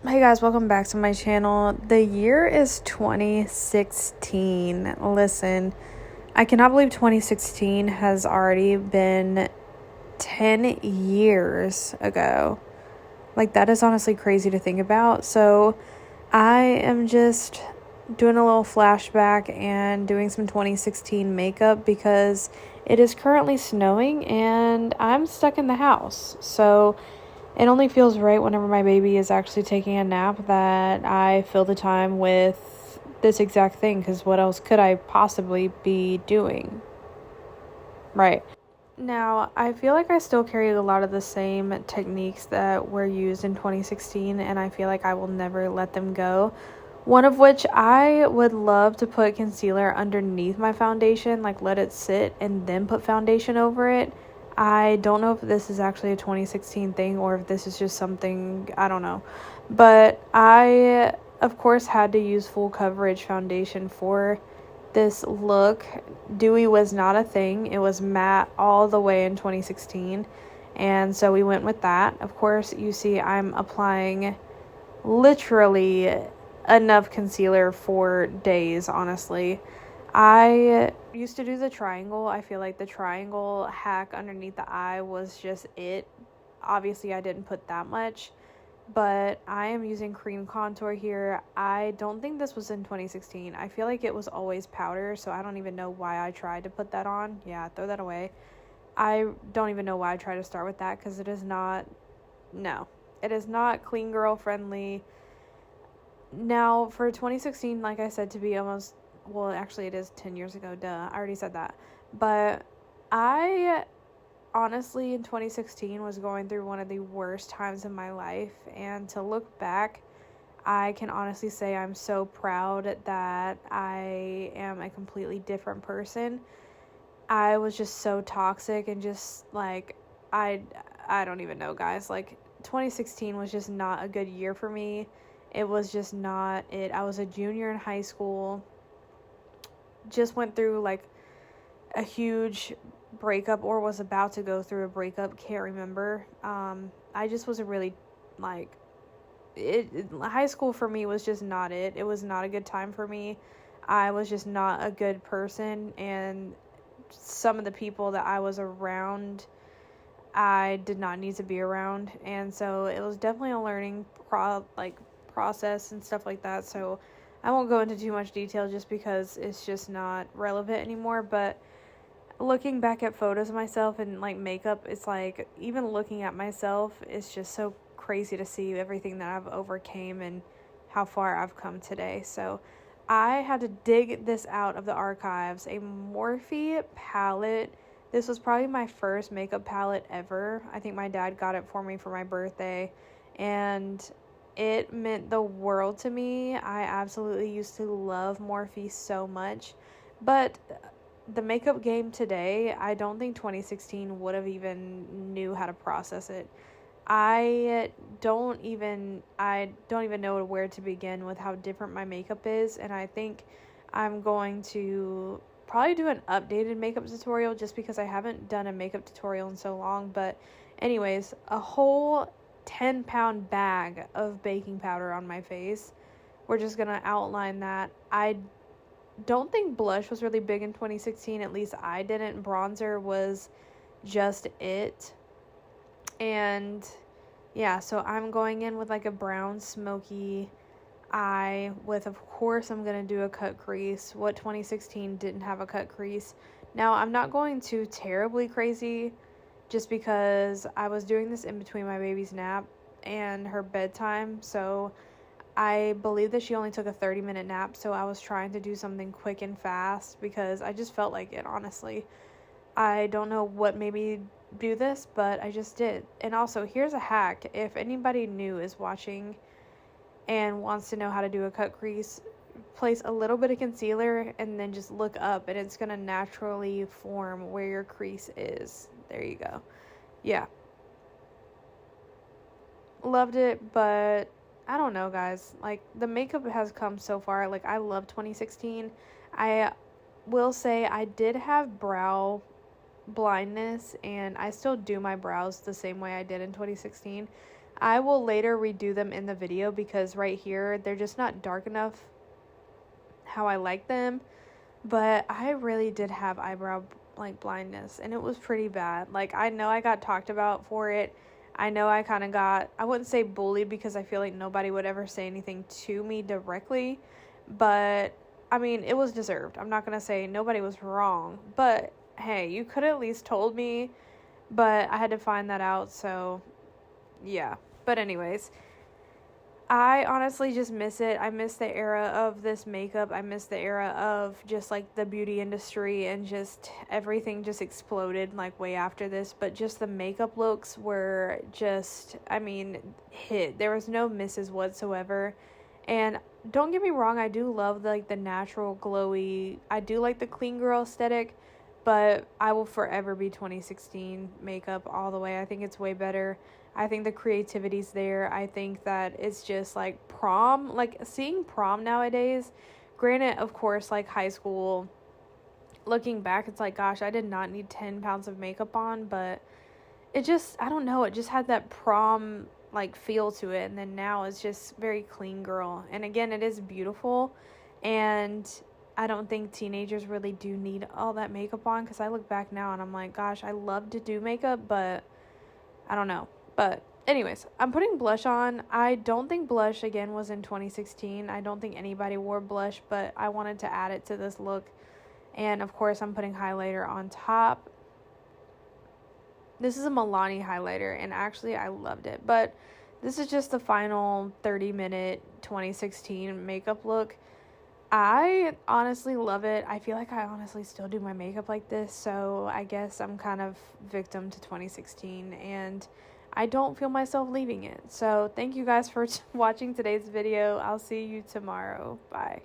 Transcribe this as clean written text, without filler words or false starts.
Hey guys, welcome back to my channel. The year is 2016. Listen, I cannot believe 2016 has already been 10 years ago. Like, that is honestly crazy to think about. So, I am just doing a little flashback and doing some 2016 makeup because it is currently snowing and I'm stuck in the house. So, it only feels right whenever my baby is actually taking a nap that I fill the time with this exact thing, because what else could I possibly be doing? Right. Now, I feel like I still carry a lot of the same techniques that were used in 2016, and I feel like I will never let them go. One of which, I would love to put concealer underneath my foundation, like let it sit and then put foundation over it. I don't know if this is actually a 2016 thing or if this is just something, I don't know. But I, of course, had to use full coverage foundation for this look. Dewy was not a thing. It was matte all the way in 2016. And so we went with that. Of course, you see I'm applying literally enough concealer for days, honestly. I used to do the triangle. I feel like the triangle hack underneath the eye was just it. Obviously, I didn't put that much, but I am using cream contour here. I don't think this was in 2016. I feel like it was always powder, so I don't even know why I tried to put that on. Yeah, throw that away. I don't even know why I tried to start with that, because it is not, no, it is not clean girl friendly. Now, for 2016, like I said, to be almost, well, actually, it is 10 years ago, duh, I already said that. But I honestly, in 2016, was going through one of the worst times in my life. And to look back, I can honestly say I'm so proud that I am a completely different person. I was just so toxic and just like, I, I don't even know, guys. Like, 2016 was just not a good year for me. It was just not it. I was a junior in high school. Just went through like a huge breakup, or was about to go through a breakup, can't remember. I just wasn't really like high school for me was just not it. It was not a good time for me. I was just not a good person, and some of the people that I was around I did not need to be around, and so it was definitely a learning process and stuff like that. So I won't go into too much detail just because it's just not relevant anymore. But looking back at photos of myself and like makeup, it's like, even looking at myself, it's just so crazy to see everything that I've overcame and how far I've come today. So I had to dig this out of the archives, a Morphe palette. This was probably my first makeup palette ever. I think my dad got it for me for my birthday, and it meant the world to me. I absolutely used to love Morphe so much, but the makeup game today, I don't think 2016 would have even knew how to process it. I don't even know where to begin with how different my makeup is, and I think I'm going to probably do an updated makeup tutorial just because I haven't done a makeup tutorial in so long. But anyways, a whole 10-pound bag of baking powder on my face. We're just going to outline that. I don't think blush was really big in 2016, at least I didn't. Bronzer was just it. And yeah, so I'm going in with like a brown smoky eye with, of course, I'm going to do a cut crease. What 2016 didn't have a cut crease. Now, I'm not going too terribly crazy just because I was doing this in between my baby's nap and her bedtime. So I believe that she only took a 30-minute nap, so I was trying to do something quick and fast because I just felt like it, honestly. I don't know what made me do this, but I just did. And also, here's a hack. If anybody new is watching and wants to know how to do a cut crease, place a little bit of concealer and then just look up, and it's going to naturally form where your crease is. There you go. Yeah. Loved it, but I don't know, guys. Like, the makeup has come so far. Like, I love 2016. I will say I did have brow blindness, and I still do my brows the same way I did in 2016. I will later redo them in the video because right here, they're just not dark enough how I like them. But I really did have eyebrow like blindness, and it was pretty bad. Like, I know I got talked about for it. I know I kind of got, I wouldn't say bullied because I feel like nobody would ever say anything to me directly, but I mean, it was deserved. I'm not going to say nobody was wrong, but hey, you could at least told me, but I had to find that out, so yeah. But anyways, I honestly just miss it. I miss the era of this makeup. I miss the era of just like the beauty industry, and just everything just exploded like way after this. But just the makeup looks were just, I mean, hit. There was no misses whatsoever. And don't get me wrong, I do love like the natural glowy. I do like the clean girl aesthetic, but I will forever be 2016 makeup all the way. I think it's way better. I think the creativity's there. I think that it's just like prom, like seeing prom nowadays. Granted, of course, like high school, looking back, it's like, gosh, I did not need 10 pounds of makeup on, but it just, I don't know, it just had that prom like feel to it. And then now it's just very clean girl. And again, it is beautiful. And I don't think teenagers really do need all that makeup on, because I look back now and I'm like, gosh, I love to do makeup, but I don't know. But anyways, I'm putting blush on. I don't think blush, again, was in 2016. I don't think anybody wore blush, but I wanted to add it to this look. And of course, I'm putting highlighter on top. This is a Milani highlighter, and actually I loved it. But this is just the final 30-minute 2016 makeup look. I honestly love it. I feel like I honestly still do my makeup like this, so I guess I'm kind of victim to 2016, and I don't feel myself leaving it. So thank you guys for watching today's video. I'll see you tomorrow. Bye.